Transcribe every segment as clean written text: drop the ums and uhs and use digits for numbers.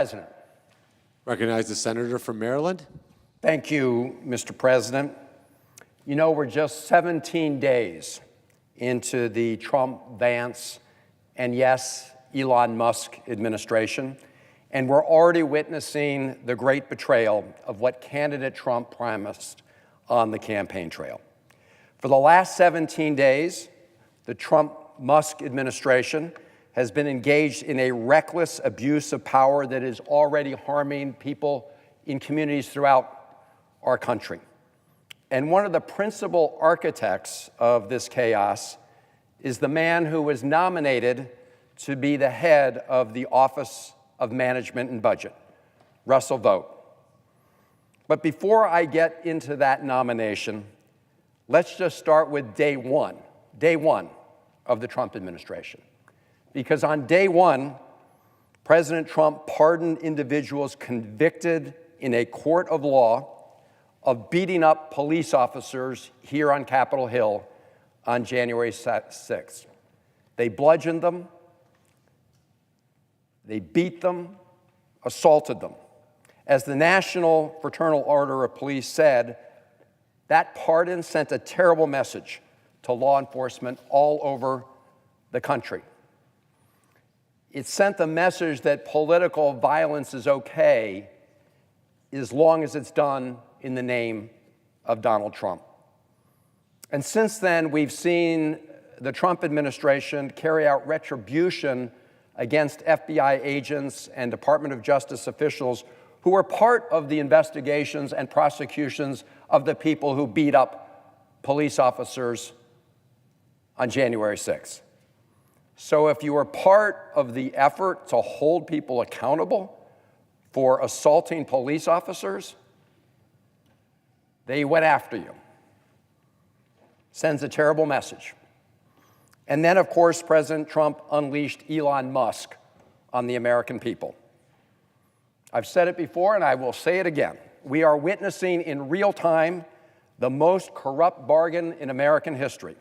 President. Recognize the senator from Maryland. Thank you, Mr. President. You know, we're just 17 days into the Trump, Vance, and yes, Elon Musk administration, and we're already witnessing the great betrayal of what candidate Trump promised on the campaign trail. For the last 17 days, the Trump-Musk administration has been engaged in a reckless abuse of power that is already harming people in communities throughout our country. And one of the principal architects of this chaos is the man who was nominated to be the head of the Office of Management and Budget, Russell Vought. But before I get into that nomination, let's just start with day one of the Trump administration. Because on day one, President Trump pardoned individuals convicted in a court of law of beating up police officers here on Capitol Hill on January 6th. They bludgeoned them, they beat them, assaulted them. As the National Fraternal Order of Police said, that pardon sent a terrible message to law enforcement all over the country. It sent the message that political violence is okay as long as it's done in the name of Donald Trump. And since then, we've seen the Trump administration carry out retribution against FBI agents and Department of Justice officials who were part of the investigations and prosecutions of the people who beat up police officers on January 6th. So if you were part of the effort to hold people accountable for assaulting police officers, they went after you. Sends a terrible message. And then, of course, President Trump unleashed Elon Musk on the American people. I've said it before, and I will say it again. We are witnessing in real time the most corrupt bargain in American history.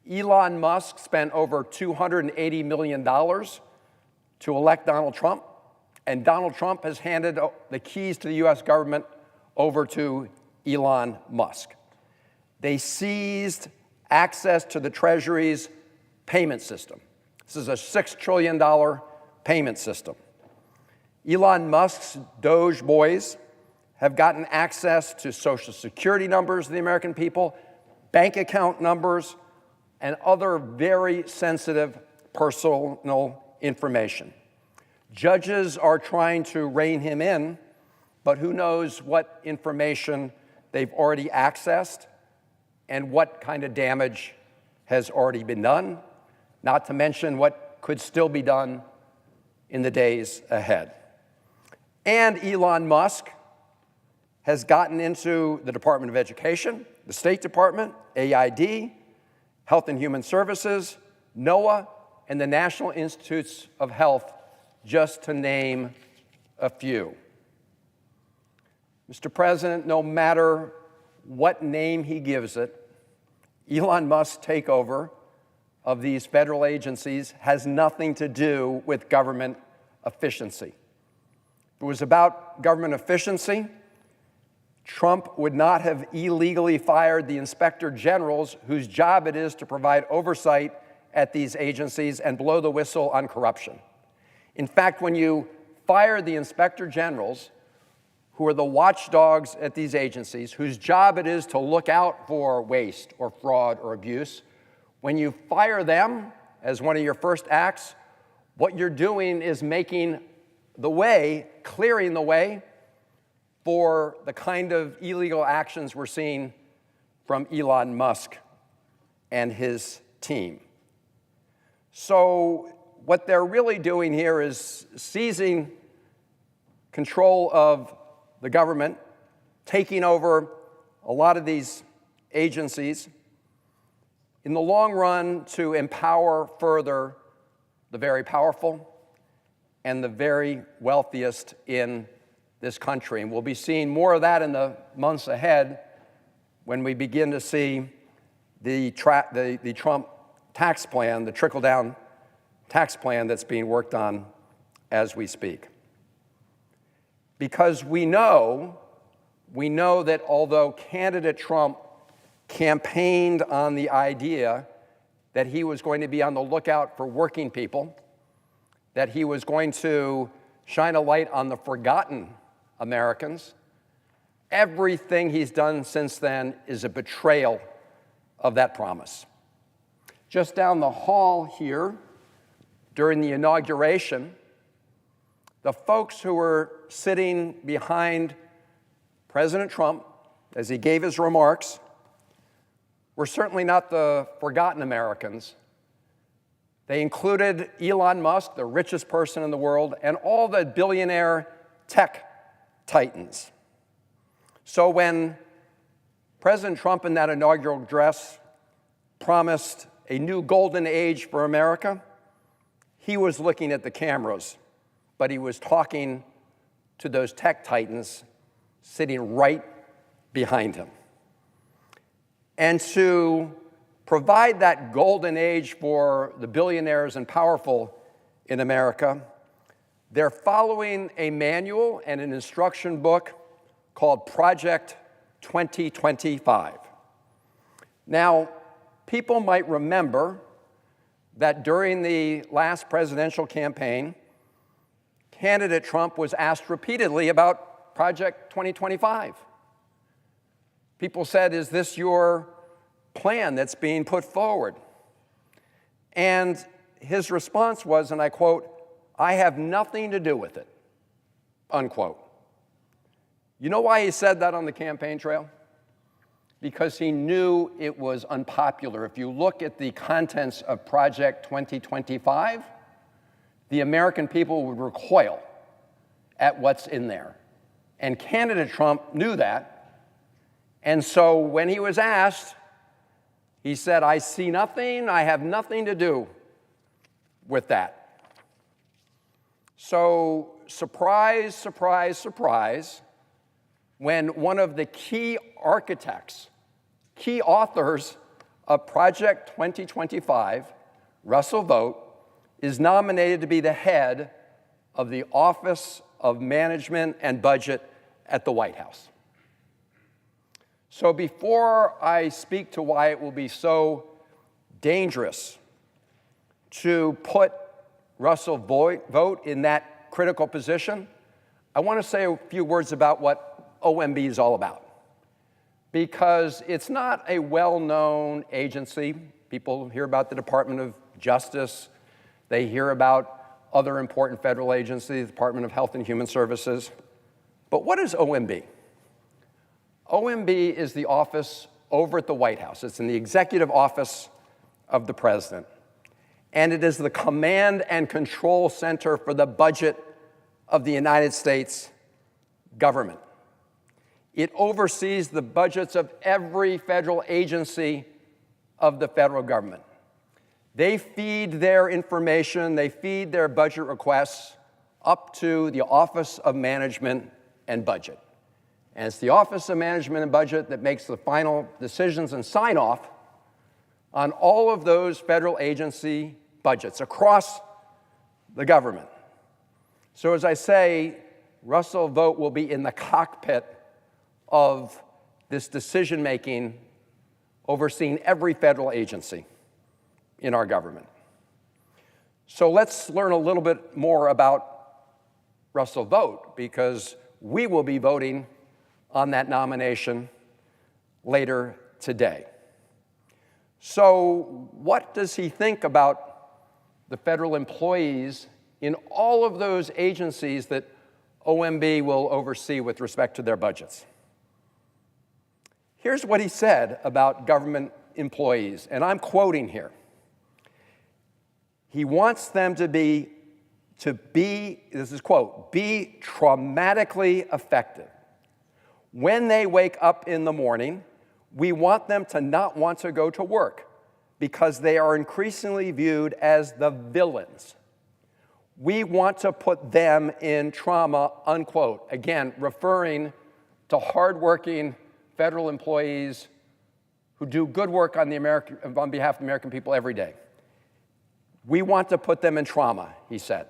Elon Musk spent over $280 million to elect Donald Trump, and Donald Trump has handed the keys to the U.S. government over to Elon Musk. They seized access to the Treasury's payment system. This is a $6 trillion payment system. Elon Musk's Doge boys have gotten access to Social Security numbers of the American people, bank account numbers, and other very sensitive personal information. Judges are trying to rein him in, but who knows what information they've already accessed and what kind of damage has already been done, not to mention what could still be done in the days ahead. And Elon Musk has gotten into the Department of Education, the State Department, AID, Health and Human Services, NOAA, and the National Institutes of Health, just to name a few. Mr. President, no matter what name he gives it, Elon Musk's takeover of these federal agencies has nothing to do with government efficiency. If it was about government efficiency, Trump would not have illegally fired the inspector generals whose job it is to provide oversight at these agencies and blow the whistle on corruption. In fact, when you fire the inspector generals, who are the watchdogs at these agencies, whose job it is to look out for waste or fraud or abuse, when you fire them as one of your first acts, what you're doing is making the way, clearing the way for the kind of illegal actions we're seeing from Elon Musk and his team. So what they're really doing here is seizing control of the government, taking over a lot of these agencies, in the long run to empower further the very powerful and the very wealthiest in this country. And we'll be seeing more of that in the months ahead when we begin to see the Trump tax plan, the trickle-down tax plan that's being worked on as we speak. because we know that although candidate Trump campaigned on the idea that he was going to be on the lookout for working people, that he was going to shine a light on the forgotten Americans, everything he's done since then is a betrayal of that promise. Just down the hall here, during the inauguration, the folks who were sitting behind President Trump as he gave his remarks were certainly not the forgotten Americans. They included Elon Musk, the richest person in the world, and all the billionaire tech titans. So when President Trump in that inaugural address promised a new golden age for America, he was looking at the cameras, but he was talking to those tech titans sitting right behind him. And to provide that golden age for the billionaires and powerful in America, they're following a manual and an instruction book called Project 2025. Now, people might remember that during the last presidential campaign, candidate Trump was asked repeatedly about Project 2025. People said, "Is this your plan that's being put forward?" And his response was, and I quote, "I have nothing to do with it," unquote. You know why he said that on the campaign trail? Because he knew it was unpopular. If you look at the contents of Project 2025, the American people would recoil at what's in there. And candidate Trump knew that. And so when he was asked, he said, "I see nothing, I have nothing to do with that." So surprise, surprise, surprise, when one of the key architects, key authors of Project 2025, Russell Vought, is nominated to be the head of the Office of Management and Budget at the White House. So before I speak to why it will be so dangerous to put Russell Vought in that critical position, I want to say a few words about what OMB is all about. Because it's not a well-known agency. People hear about the Department of Justice. They hear about other important federal agencies, the Department of Health and Human Services. But what is OMB? OMB is the office over at the White House. It's in the executive office of the president. And it is the command and control center for the budget of the United States government. It oversees the budgets of every federal agency of the federal government. They feed their information, they feed their budget requests up to the Office of Management and Budget. And it's the Office of Management and Budget that makes the final decisions and sign off on all of those federal agency budgets across the government. So as I say, Russell Vought will be in the cockpit of this decision-making, overseeing every federal agency in our government. So let's learn a little bit more about Russell Vought, because we will be voting on that nomination later today. So what does he think about the federal employees in all of those agencies that OMB will oversee with respect to their budgets? Here's what he said about government employees, and I'm quoting here. He wants them to be, this is quote, be traumatically effective. When they wake up in the morning, we want them to not want to go to work because they are increasingly viewed as the villains. We want to put them in trauma, unquote. Again, referring to hardworking federal employees who do good work on behalf of the American people every day. We want to put them in trauma, he said.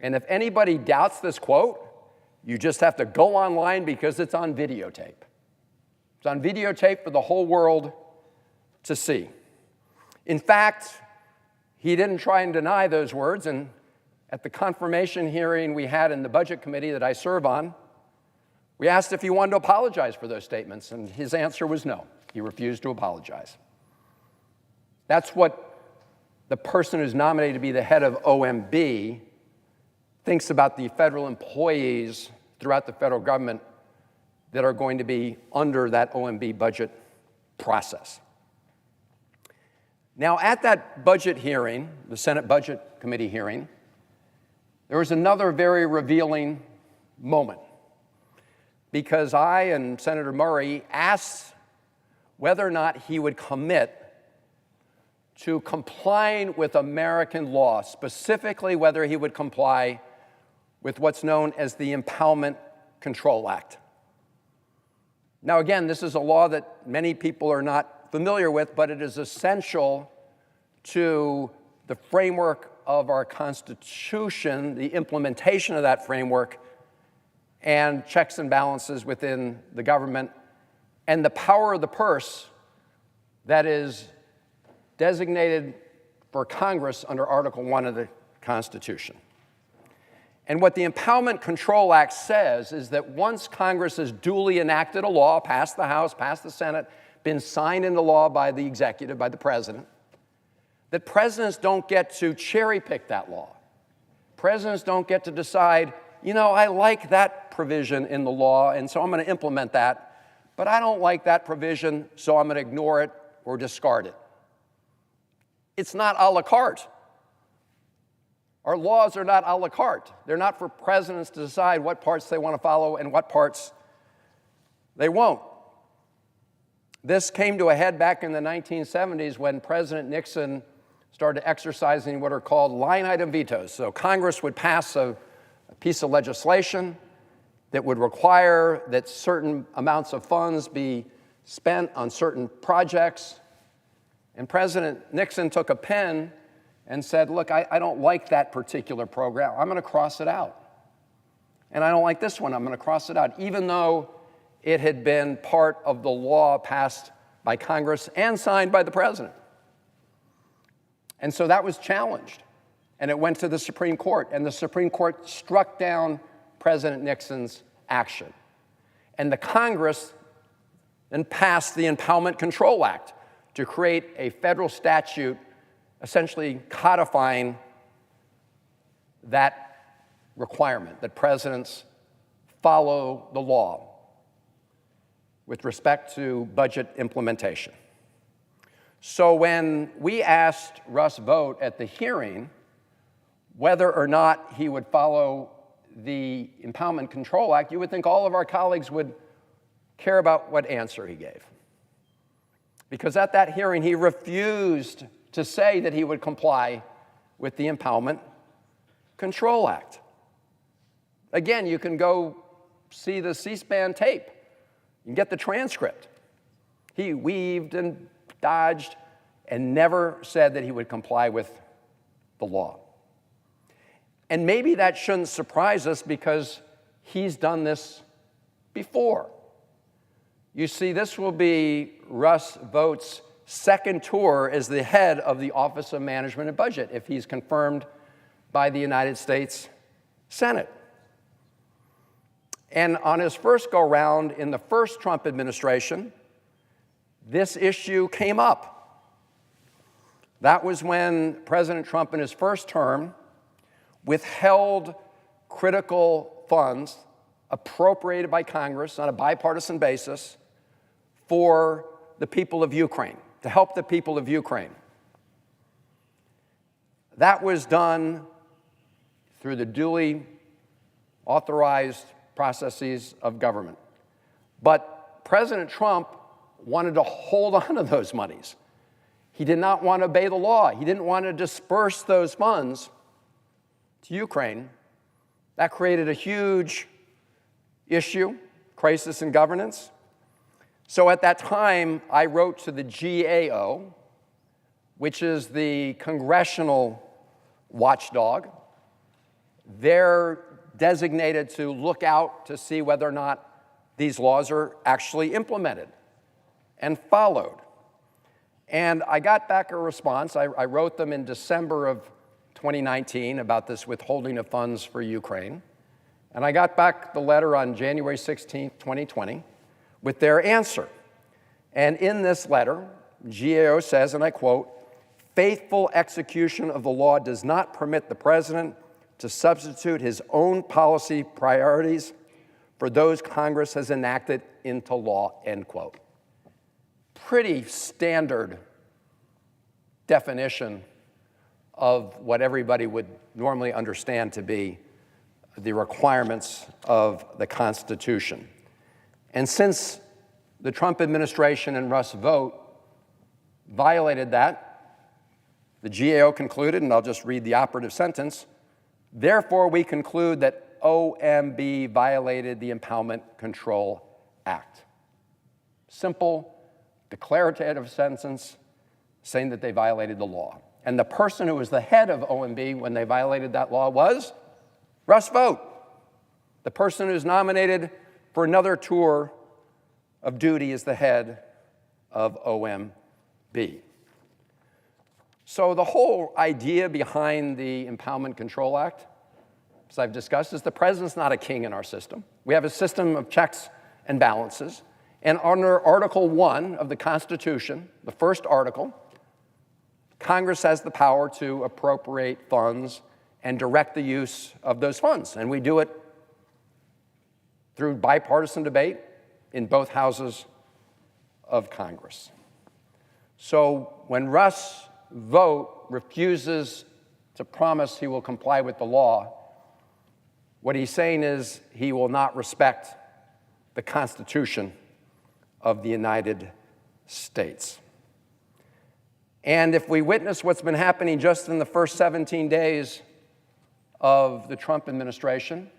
And if anybody doubts this quote, You just have to go online because it's on videotape. It's on videotape for the whole world to see. In fact, he didn't try and deny those words, and at the confirmation hearing we had in the Budget Committee that I serve on, we asked if he wanted to apologize for those statements, and his answer was no. He refused to apologize. That's what the person who's nominated to be the head of OMB thinks about the federal employees throughout the federal government that are going to be under that OMB budget process. Now, at that budget hearing, the Senate Budget Committee hearing, there was another very revealing moment, because I and Senator Murray asked whether or not he would commit to complying with American law, specifically whether he would comply with what's known as the Impoundment Control Act. Now, again, this is a law that many people are not familiar with, but it is essential to the framework of our Constitution, the implementation of that framework, and checks and balances within the government, and the power of the purse that is designated for Congress under Article 1 of the Constitution. And what the Impoundment Control Act says is that once Congress has duly enacted a law, passed the House, passed the Senate, been signed into law by the executive, by the president, that presidents don't get to cherry pick that law. Presidents don't get to decide, you know, I like that provision in the law, and so I'm going to implement that, but I don't like that provision, so I'm going to ignore it or discard it. It's not a la carte. Our laws are not a la carte. They're not for presidents to decide what parts they want to follow and what parts they won't. This came to a head back in the 1970s when President Nixon started exercising what are called line item vetoes. So Congress would pass a piece of legislation that would require that certain amounts of funds be spent on certain projects. And President Nixon took a pen and said, look, I don't like that particular program. I'm going to cross it out. And I don't like this one. I'm going to cross it out, even though it had been part of the law passed by Congress and signed by the president. And so that was challenged. And it went to the Supreme Court. And the Supreme Court struck down President Nixon's action. And the Congress then passed the Impoundment Control Act to create a federal statute essentially codifying that requirement, that presidents follow the law with respect to budget implementation. So when we asked Russ Vought at the hearing whether or not he would follow the Impoundment Control Act, you would think all of our colleagues would care about what answer he gave. Because at that hearing, he refused to say that he would comply with the Impoundment Control Act. Again, you can go see the C-SPAN tape. You can get the transcript. He weaved and dodged and never said that he would comply with the law. And maybe that shouldn't surprise us because he's done this before. You see, this will be Russ Vought's second tour as the head of the Office of Management and Budget if he's confirmed by the United States Senate. And on his first go-round in the first Trump administration, this issue came up. That was when President Trump in his first term withheld critical funds appropriated by Congress on a bipartisan basis for the people of Ukraine, to help the people of Ukraine. That was done through the duly authorized processes of government. But President Trump wanted to hold on to those monies. He did not want to obey the law. He didn't want to disperse those funds to Ukraine. That created a huge issue, crisis in governance. So at that time, I wrote to the GAO, which is the congressional watchdog. Their designated to look out to see whether or not these laws are actually implemented and followed. And I got back a response. I wrote them in December of 2019 about this withholding of funds for Ukraine. And I got back the letter on January 16, 2020, with their answer. And in this letter, GAO says, and I quote, "Faithful execution of the law does not permit the president to substitute his own policy priorities for those Congress has enacted into law," end quote. Pretty standard definition of what everybody would normally understand to be the requirements of the Constitution. And since the Trump administration and Russ Vought violated that, the GAO concluded, and I'll just read the operative sentence, "Therefore, we conclude that OMB violated the Impoundment Control Act." Simple, declarative sentence saying that they violated the law. And the person who was the head of OMB when they violated that law was Russ Vought, the person who's nominated for another tour of duty as the head of OMB. So the whole idea behind the Impoundment Control Act, as I've discussed, is the president's not a king in our system. We have a system of checks and balances. And under Article 1 of the Constitution, the first article, Congress has the power to appropriate funds and direct the use of those funds. And we do it through bipartisan debate in both houses of Congress. So when Russ Vought refuses to promise he will comply with the law, what he's saying is he will not respect the Constitution of the United States. And if we witness what's been happening just in the first 17 days of the Trump administration,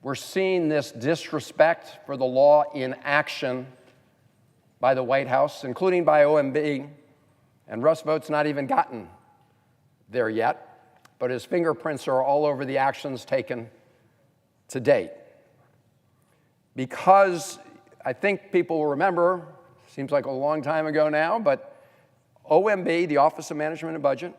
we're seeing this disrespect for the law in action by the White House, including by OMB, and Russ Vought's not even gotten there yet, but his fingerprints are all over the actions taken to date. Because I think people will remember, seems like a long time ago now, but OMB, the Office of Management and Budget,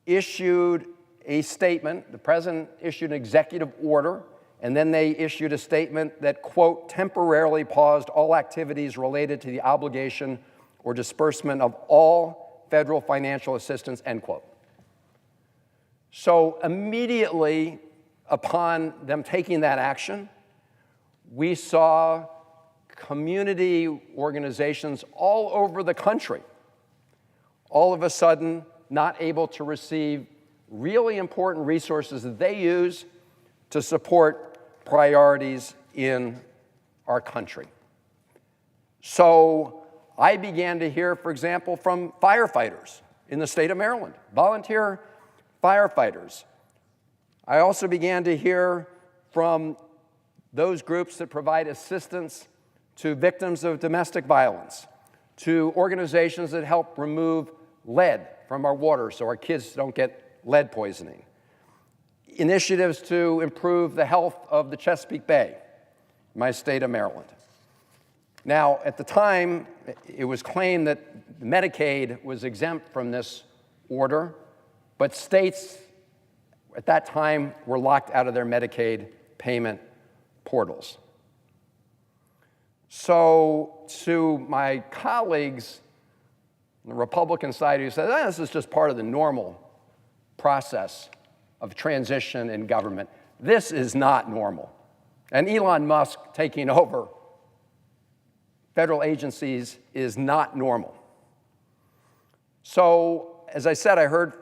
issued a statement. The president issued an executive order, and then they issued a statement that, quote, "temporarily paused all activities related to the obligation or disbursement of all federal financial assistance," end quote. So immediately upon them taking that action, we saw community organizations all over the country all of a sudden not able to receive really important resources that they use to support priorities in our country. So I began to hear, for example, from firefighters in the state of Maryland, volunteer firefighters. I also began to hear from those groups that provide assistance to victims of domestic violence, to organizations that help remove lead from our water so our kids don't get lead poisoning, initiatives to improve the health of the Chesapeake Bay, my state of Maryland. Now, at the time, it was claimed that Medicaid was exempt from this order, but states at that time were locked out of their Medicaid payment portals. So to my colleagues on the Republican side who said, this is just part of the normal process of transition in government, this is not normal. And Elon Musk taking over federal agencies is not normal. So, as I said, I heard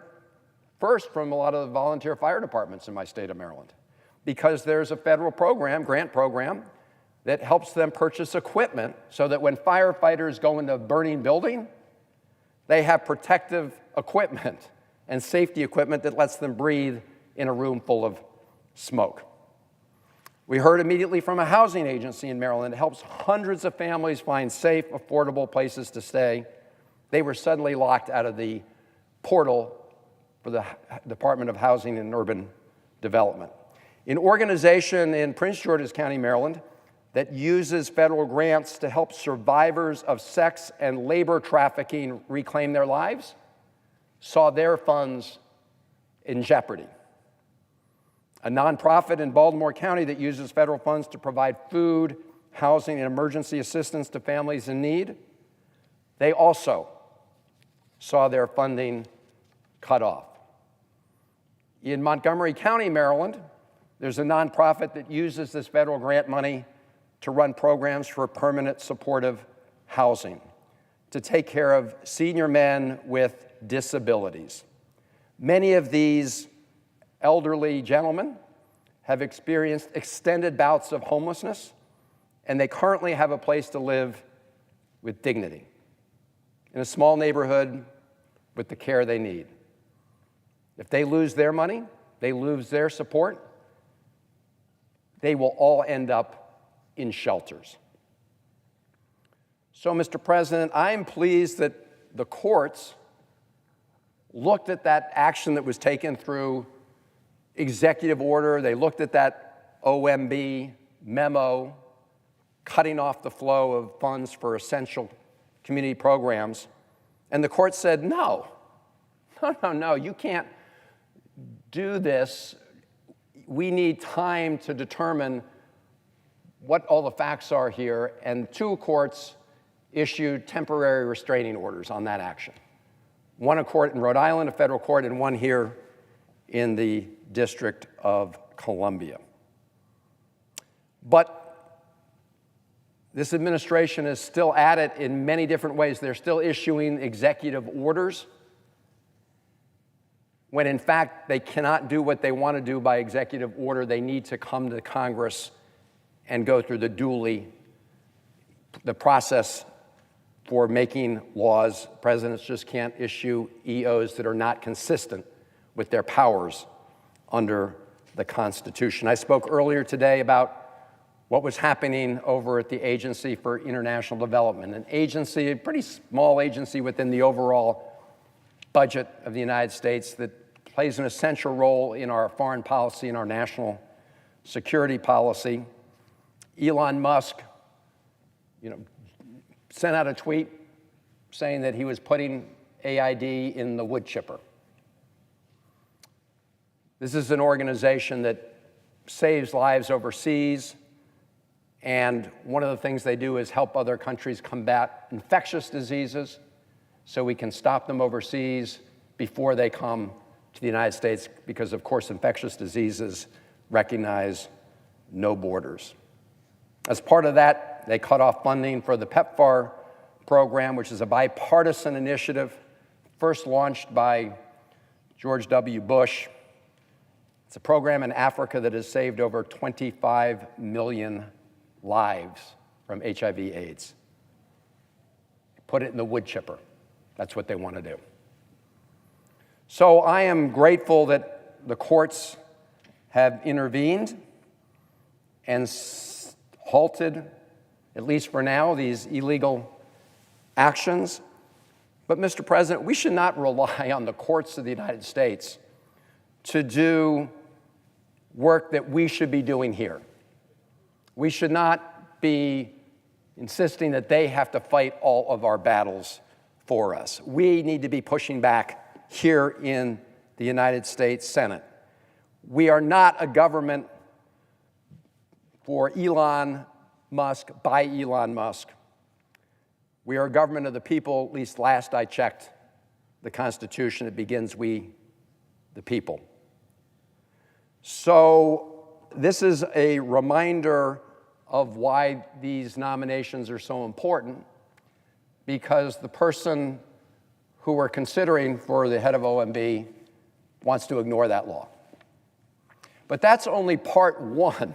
first from a lot of the volunteer fire departments in my state of Maryland, because there's a federal program, grant program, that helps them purchase equipment so that when firefighters go into a burning building, they have protective equipment and safety equipment that lets them breathe in a room full of smoke. We heard immediately from a housing agency in Maryland that helps hundreds of families find safe, affordable places to stay. They were suddenly locked out of the portal for the Department of Housing and Urban Development. An organization in Prince George's County, Maryland, that uses federal grants to help survivors of sex and labor trafficking reclaim their lives, saw their funds in jeopardy. A nonprofit in Baltimore County that uses federal funds to provide food, housing, and emergency assistance to families in need, they also saw their funding cut off. In Montgomery County, Maryland, there's a nonprofit that uses this federal grant money to run programs for permanent supportive housing, to take care of senior men with disabilities. Many of these elderly gentlemen have experienced extended bouts of homelessness, and they currently have a place to live with dignity in a small neighborhood with the care they need. If they lose their money, they lose their support, they will all end up in shelters. So, Mr. President, I'm pleased that the courts looked at that action that was taken through executive order. They looked at that OMB memo cutting off the flow of funds for essential community programs. And the court said, no, you can't do this. We need time to determine what all the facts are here. And two courts issued temporary restraining orders on that action. One a court in Rhode Island, a federal court, and one here in the District of Columbia. But this administration is still at it in many different ways. They're still issuing executive orders when in fact they cannot do what they want to do by executive order. They need to come to Congress and go through the process for making laws. Presidents just can't issue EOs that are not consistent with their powers under the Constitution. I spoke earlier today about what was happening over at the Agency for International Development, an agency, a pretty small agency within the overall budget of the United States that plays an essential role in our foreign policy and our national security policy. Elon Musk, sent out a tweet saying that he was putting AID in the wood chipper. This is an organization that saves lives overseas, and one of the things they do is help other countries combat infectious diseases so we can stop them overseas before they come to the United States, because, of course, infectious diseases recognize no borders. As part of that, they cut off funding for the PEPFAR program, which is a bipartisan initiative first launched by George W. Bush. It's a program in Africa that has saved over 25 million lives from HIV/AIDS. Put it in the wood chipper. That's what they want to do. So I am grateful that the courts have intervened and halted, at least for now, these illegal actions. But, Mr. President, we should not rely on the courts of the United States to do work that we should be doing here. We should not be insisting that they have to fight all of our battles for us. We need to be pushing back here in the United States Senate. We are not a government for Elon Musk, by Elon Musk. We are a government of the people. At least last I checked the Constitution, it begins we, the people. So this is a reminder of why these nominations are so important, because the person who we're considering for the head of OMB wants to ignore that law. But that's only part one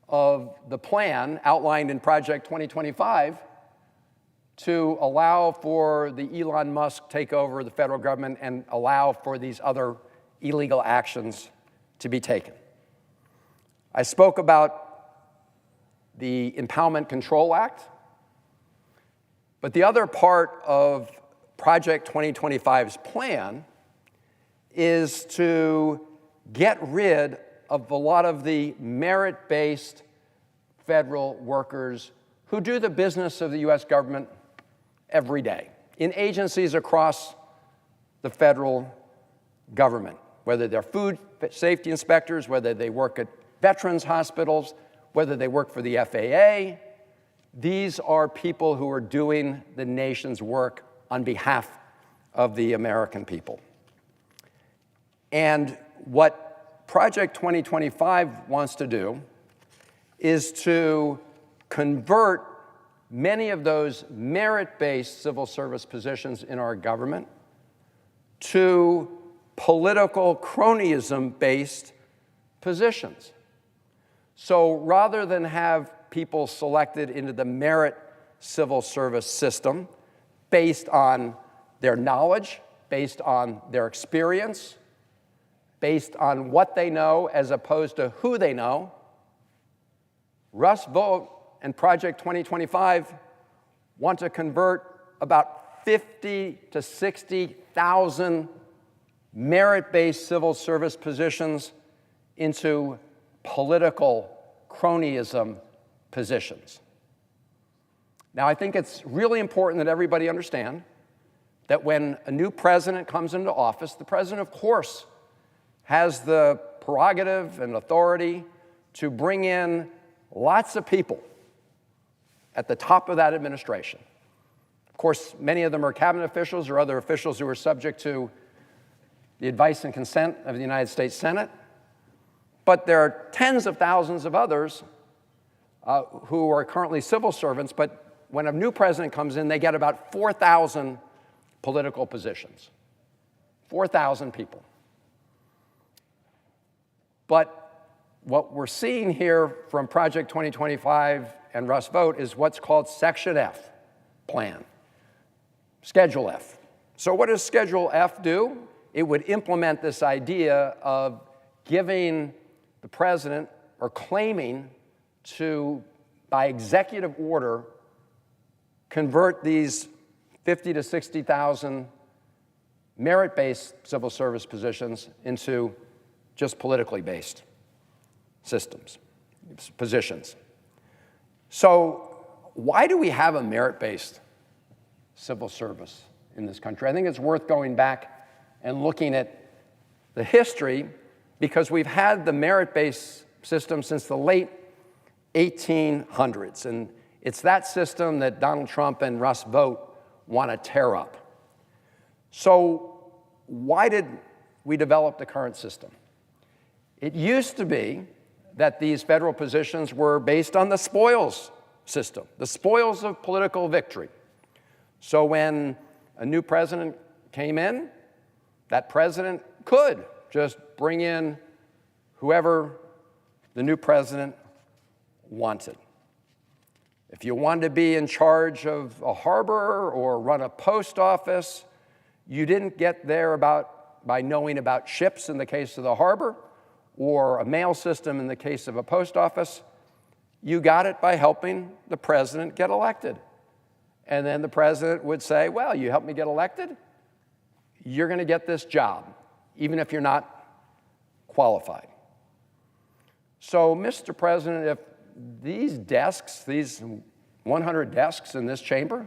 of the plan outlined in Project 2025 to allow for the Elon Musk takeover of the federal government and allow for these other illegal actions to be taken. I spoke about the Impoundment Control Act, but the other part of Project 2025's plan is to get rid of a lot of the merit-based federal workers who do the business of the U.S. government every day in agencies across the federal government, whether they're food safety inspectors, whether they work at veterans hospitals, whether they work for the FAA. These are people who are doing the nation's work on behalf of the American people. And what Project 2025 wants to do is to convert many of those merit-based civil service positions in our government to political cronyism-based positions. So rather than have people selected into the merit civil service system based on their knowledge, based on their experience, based on what they know as opposed to who they know, Russ Vought and Project 2025 want to convert about 50 to 60,000 merit-based civil service positions into political cronyism positions. Now, I think it's really important that everybody understand that when a new president comes into office, the president, of course, has the prerogative and authority to bring in lots of people at the top of that administration. Of course, many of them are cabinet officials or other officials who are subject to the advice and consent of the United States Senate. But there are tens of thousands of others who are currently civil servants, but when a new president comes in, they get about 4,000 political positions. 4,000 people. But what we're seeing here from Project 2025 and Russ Vought is what's called Section F plan, Schedule F. So what does Schedule F do? It would implement this idea of giving the president or claiming to, by executive order, convert these 50 to 60,000 merit-based civil service positions into just politically based positions. So why do we have a merit-based civil service in this country? I think it's worth going back and looking at the history, because we've had the merit-based system since the late 1800s, and it's that system that Donald Trump and Russ Vought want to tear up. So why did we develop the current system? It used to be that these federal positions were based on the spoils system, the spoils of political victory. So when a new president came in, that president could just bring in whoever the new president wanted. If you wanted to be in charge of a harbor or run a post office, you didn't get there by knowing about ships in the case of the harbor or a mail system in the case of a post office. You got it by helping the president get elected. And then the president would say, well, you helped me get elected, you're going to get this job, even if you're not qualified. So, Mr. President, if these desks, these 100 desks in this chamber,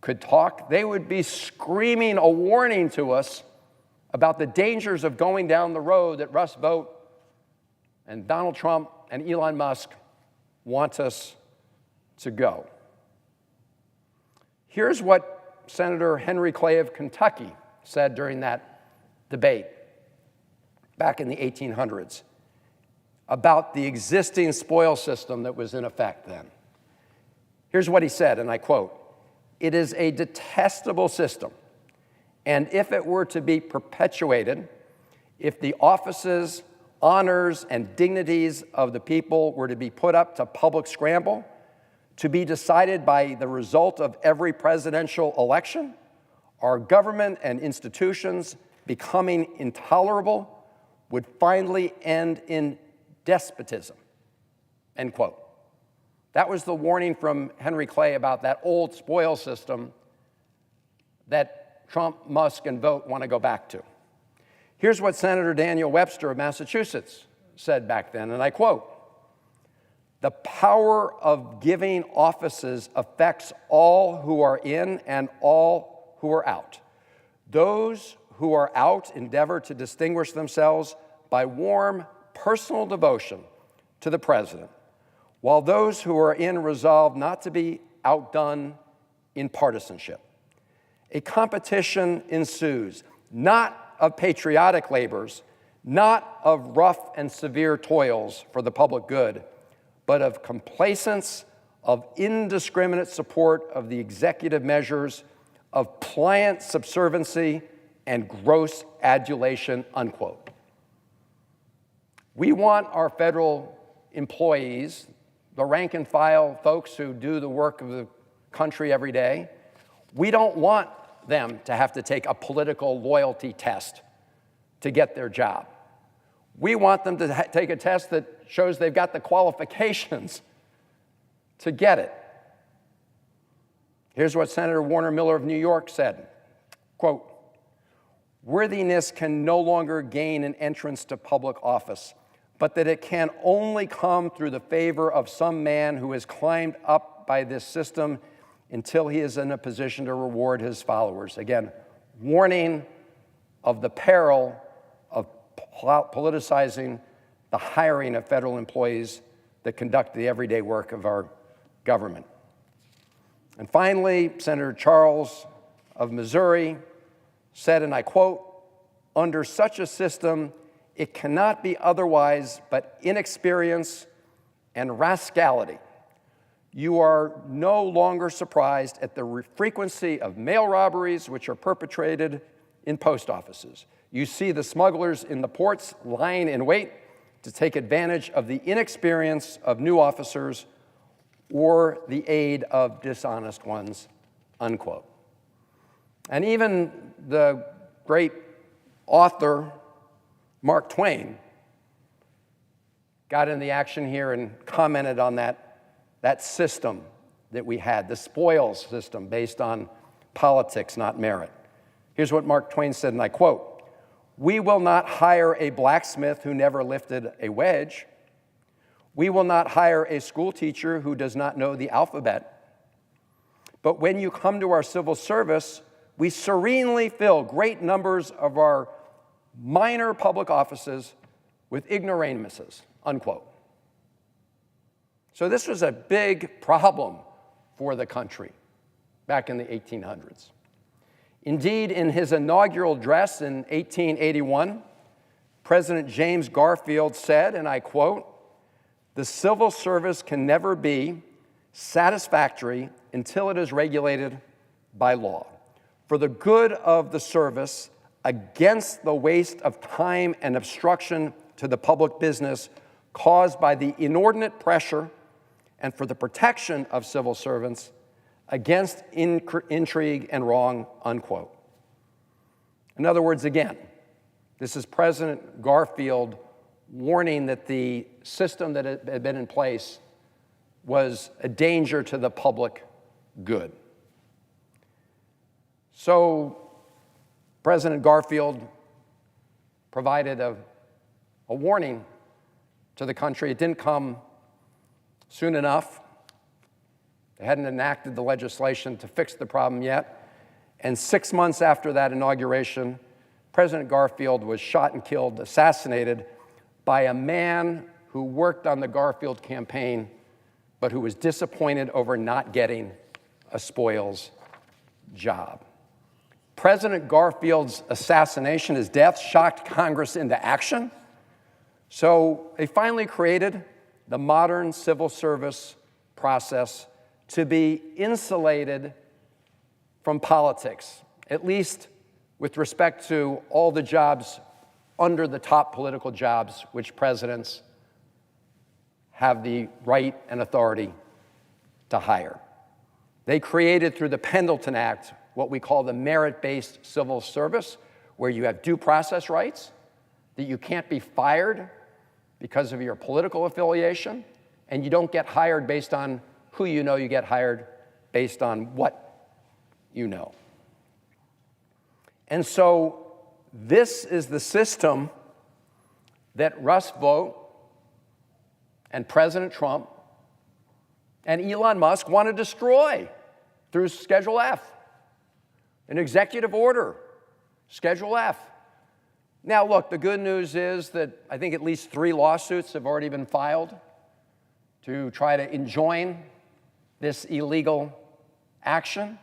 could talk, they would be screaming a warning to us about the dangers of going down the road that Russ Vought and Donald Trump and Elon Musk want us to go. Here's what Senator Henry Clay of Kentucky said during that debate back in the 1800s about the existing spoil system that was in effect then. Here's what he said, and I quote, "It is a detestable system, and if it were to be perpetuated, if the offices, honors, and dignities of the people were to be put up to public scramble, to be decided by the result of every presidential election, our government and institutions becoming intolerable would finally end in despotism," end quote. That was the warning from Henry Clay about that old spoil system that Trump, Musk, and Vought want to go back to. Here's what Senator Daniel Webster of Massachusetts said back then, and I quote, "The power of giving offices affects all who are in and all who are out. Those who are out endeavor to distinguish themselves by warm personal devotion to the president, while those who are in resolve not to be outdone in partisanship. A competition ensues, not of patriotic labors, not of rough and severe toils for the public good, but of complacence, of indiscriminate support of the executive measures, of pliant subserviency and gross adulation," unquote. We want our federal employees, the rank and file folks who do the work of the country every day, we don't want them to have to take a political loyalty test to get their job. We want them to take a test that shows they've got the qualifications to get it. Here's what Senator Warner Miller of New York said, quote, "Worthiness can no longer gain an entrance to public office, but that it can only come through the favor of some man who has climbed up by this system until he is in a position to reward his followers." Again, warning of the peril of politicizing the hiring of federal employees that conduct the everyday work of our government. And finally, Senator Charles of Missouri said, and I quote, "Under such a system, it cannot be otherwise but inexperience and rascality. You are no longer surprised at the frequency of mail robberies which are perpetrated in post offices. You see the smugglers in the ports lying in wait to take advantage of the inexperience of new officers or the aid of dishonest ones," unquote. And even the great author Mark Twain got in the action here and commented on that system that we had, the spoils system based on politics, not merit. Here's what Mark Twain said, and I quote, "We will not hire a blacksmith who never lifted a wedge. We will not hire a school teacher who does not know the alphabet. But when you come to our civil service, we serenely fill great numbers of our minor public offices with ignoramuses," unquote. So this was a big problem for the country back in the 1800s. Indeed, in his inaugural address in 1881, President James Garfield said, and I quote, "The civil service can never be satisfactory until it is regulated by law. For the good of the service, against the waste of time and obstruction to the public business caused by the inordinate pressure, and for the protection of civil servants, against intrigue and wrong," unquote. In other words, again, this is President Garfield warning that the system that had been in place was a danger to the public good. So President Garfield provided a warning to the country. It didn't come soon enough. They hadn't enacted the legislation to fix the problem yet. And 6 months after that inauguration, President Garfield was shot and killed, assassinated by a man who worked on the Garfield campaign, but who was disappointed over not getting a spoils job. President Garfield's assassination, his death, shocked Congress into action. So they finally created the modern civil service process to be insulated from politics, at least with respect to all the jobs under the top political jobs which presidents have the right and authority to hire. They created through the Pendleton Act what we call the merit-based civil service, where you have due process rights, that you can't be fired because of your political affiliation, and you don't get hired based on who you know, you get hired based on what you know. And so this is the system that Russ Vought and President Trump and Elon Musk want to destroy through Schedule F, an executive order, Schedule F. Now, look, the good news is that I think at least 3 lawsuits have already been filed to try to enjoin this illegal action.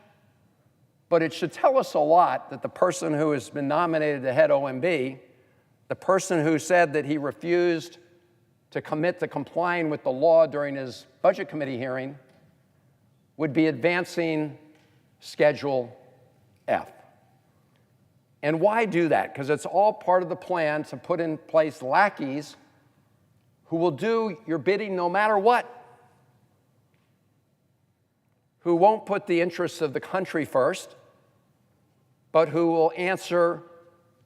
But it should tell us a lot that the person who has been nominated to head OMB, the person who said that he refused to commit to complying with the law during his Budget Committee hearing, would be advancing Schedule F. And why do that? Because it's all part of the plan to put in place lackeys who will do your bidding no matter what, who won't put the interests of the country first, but who will answer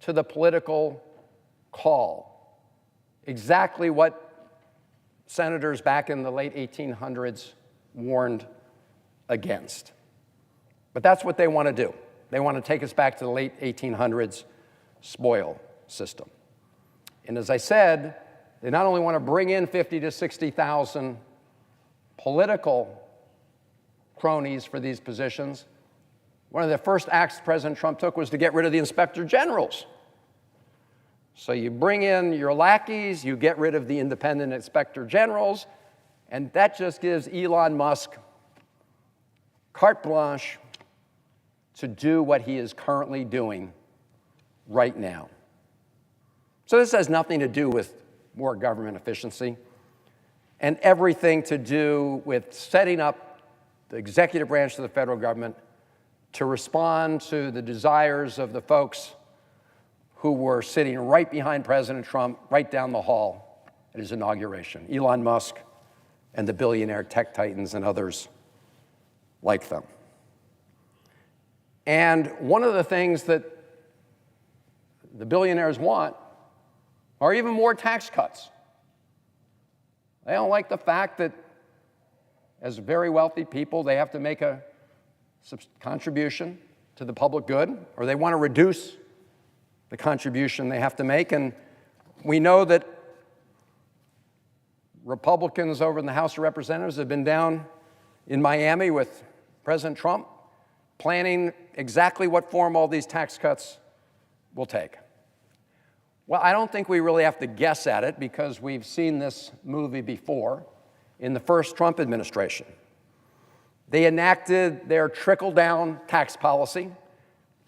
to the political call. Exactly what senators back in the late 1800s warned against. But that's what they want to do. They want to take us back to the late 1800s spoil system. And as I said, they not only want to bring in 50 to 60,000 political cronies for these positions, one of the first acts President Trump took was to get rid of the inspector generals. So you bring in your lackeys, you get rid of the independent inspector generals, and that just gives Elon Musk carte blanche to do what he is currently doing right now. So this has nothing to do with more government efficiency and everything to do with setting up the executive branch of the federal government to respond to the desires of the folks who were sitting right behind President Trump, right down the hall at his inauguration, Elon Musk and the billionaire tech titans and others like them. And one of the things that the billionaires want are even more tax cuts. They don't like the fact that as very wealthy people, they have to make a contribution to the public good, or they want to reduce the contribution they have to make. And we know that Republicans over in the House of Representatives have been down in Miami with President Trump, planning exactly what form all these tax cuts will take. Well, I don't think we really have to guess at it because we've seen this movie before in the first Trump administration. They enacted their trickle-down tax policy,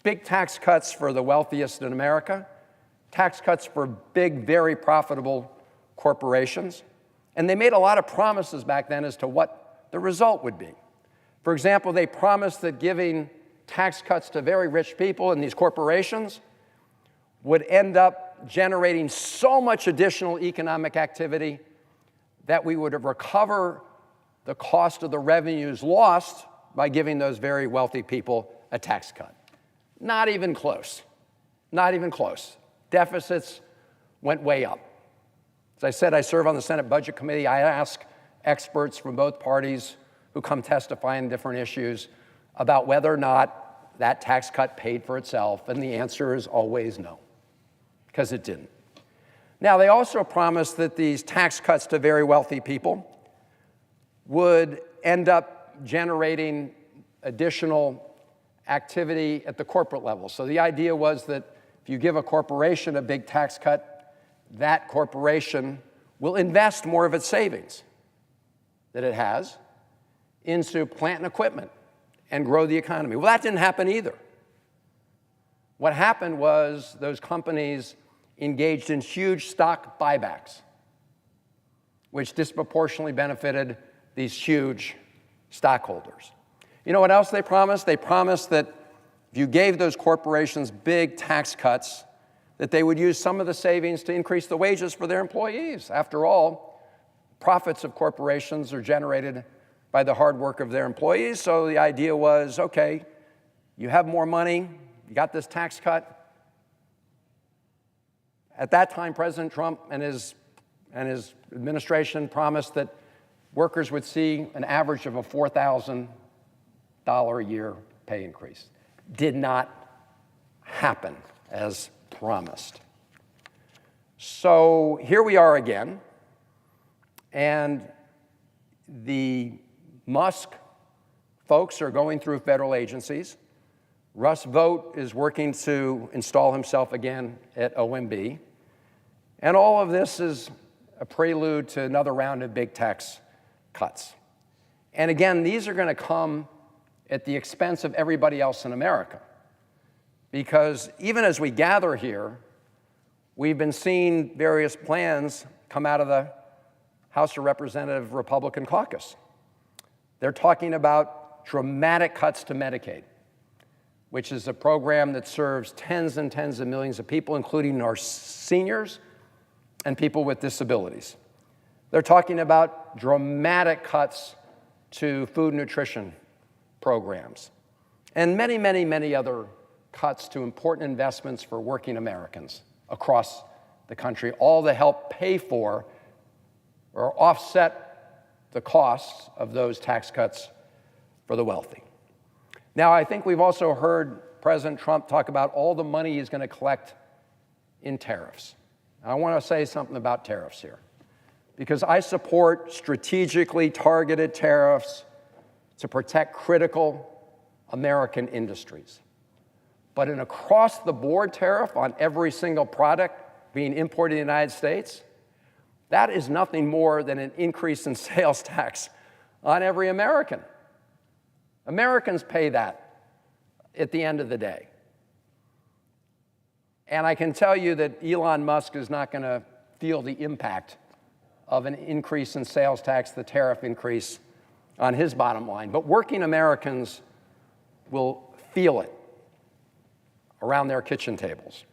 big tax cuts for the wealthiest in America, tax cuts for big, very profitable corporations. And they made a lot of promises back then as to what the result would be. For example, they promised that giving tax cuts to very rich people in these corporations would end up generating so much additional economic activity that we would recover the cost of the revenues lost by giving those very wealthy people a tax cut. Not even close. Not even close. Deficits went way up. As I said, I serve on the Senate Budget Committee. I ask experts from both parties who come testify on different issues about whether or not that tax cut paid for itself, and the answer is always no, because it didn't. Now, they also promised that these tax cuts to very wealthy people would end up generating additional activity at the corporate level. So the idea was that if you give a corporation a big tax cut, that corporation will invest more of its savings that it has into plant and equipment and grow the economy. Well, that didn't happen either. What happened was those companies engaged in huge stock buybacks, which disproportionately benefited these huge stockholders. You know what else they promised? They promised that if you gave those corporations big tax cuts, that they would use some of the savings to increase the wages for their employees. After all, profits of corporations are generated by the hard work of their employees. So the idea was, okay, you have more money, you got this tax cut. At that time, President Trump and his administration promised that workers would see an average of a $4,000 a year pay increase. Did not happen as promised. So here we are again. And the Musk folks are going through federal agencies. Russ Vought is working to install himself again at OMB. And all of this is a prelude to another round of big tax cuts. And again, these are going to come at the expense of everybody else in America. Because even as we gather here, we've been seeing various plans come out of the House of Representatives Republican caucus. They're talking about dramatic cuts to Medicaid, which is a program that serves tens and tens of millions of people, including our seniors and people with disabilities. They're talking about dramatic cuts to food nutrition programs and many, many, many other cuts to important investments for working Americans across the country, all to help pay for or offset the costs of those tax cuts for the wealthy. Now, I think we've also heard President Trump talk about all the money he's going to collect in tariffs. I want to say something about tariffs here, because I support strategically targeted tariffs to protect critical American industries. But an across-the-board tariff on every single product being imported in the United States, that is nothing more than an increase in sales tax on every American. Americans pay that at the end of the day. And I can tell you that Elon Musk is not going to feel the impact of an increase in sales tax, the tariff increase on his bottom line. But working Americans will feel it around their kitchen tables.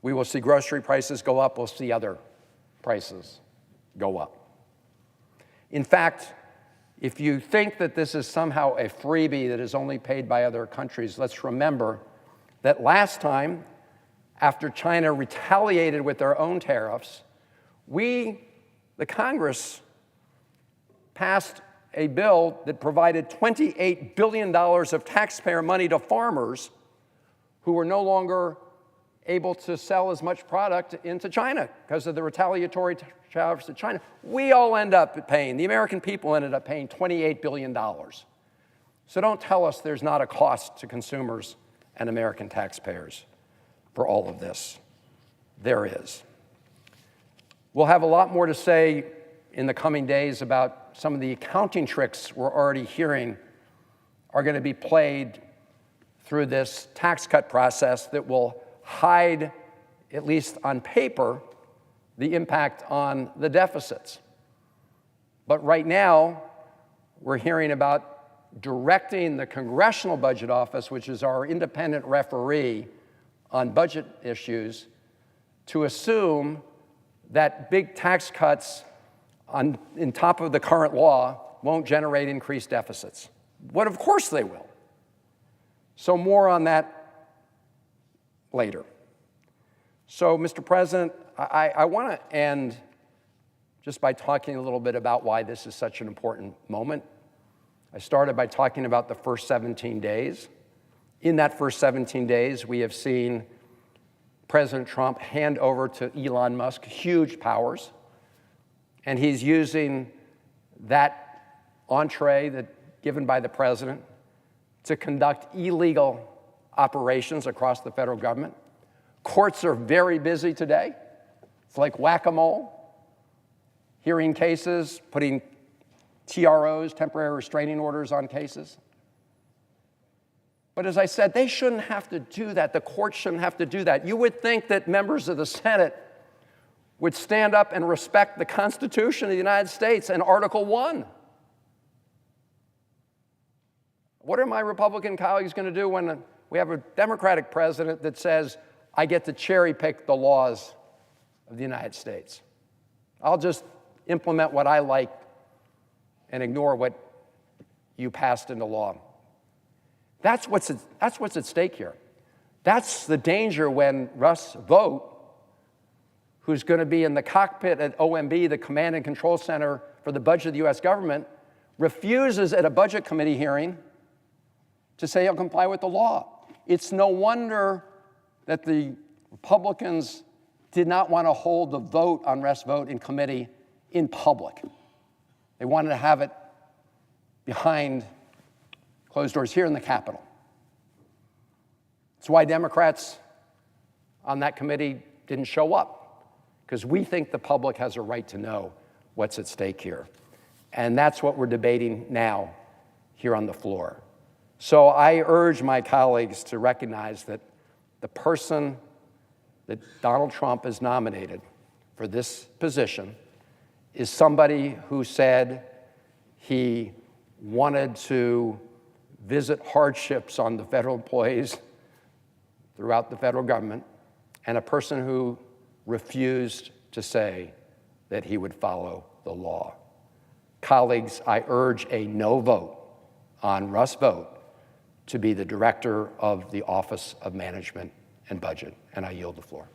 We will see grocery prices go up. We'll see other prices go up. In fact, if you think that this is somehow a freebie that is only paid by other countries, let's remember that last time, after China retaliated with their own tariffs, the Congress, passed a bill that provided $28 billion of taxpayer money to farmers who were no longer able to sell as much product into China because of the retaliatory tariffs to China. We all end up paying, the American people ended up paying $28 billion. So don't tell us there's not a cost to consumers and American taxpayers for all of this. There is. We'll have a lot more to say in the coming days about some of the accounting tricks we're already hearing are going to be played through this tax cut process that will hide, at least on paper, the impact on the deficits. But right now, we're hearing about directing the Congressional Budget Office, which is our independent referee on budget issues, to assume that big tax cuts on top of the current law won't generate increased deficits. But of course they will. So more on that later. So, Mr. President, I want to end just by talking a little bit about why this is such an important moment. I started by talking about the first 17 days. In that first 17 days, we have seen President Trump hand over to Elon Musk huge powers, and he's using that entree given by the president to conduct illegal operations across the federal government. Courts are very busy today. It's like whack-a-mole, hearing cases, putting TROs, temporary restraining orders, on cases. But as I said, they shouldn't have to do that. The courts shouldn't have to do that. You would think that members of the Senate would stand up and respect the Constitution of the United States and Article 1. What are my Republican colleagues going to do when we have a Democratic president that says, I get to cherry pick the laws of the United States? I'll just implement what I like and ignore what you passed into law. That's what's at stake here. That's the danger when Russ Vought, who's going to be in the cockpit at OMB, the Command and Control Center for the budget of the U.S. government, refuses at a budget committee hearing to say he'll comply with the law. It's no wonder that the Republicans did not want to hold the vote on Russ Vought in committee in public. They wanted to have it behind closed doors here in the Capitol. That's why Democrats on that committee didn't show up, because we think the public has a right to know what's at stake here. And that's what we're debating now here on the floor. So I urge my colleagues to recognize that the person that Donald Trump has nominated for this position is somebody who said he wanted to visit hardships on the federal employees throughout the federal government, and a person who refused to say that he would follow the law. Colleagues, I urge a no vote on Russ Vought to be the director of the Office of Management and Budget, and I yield the floor.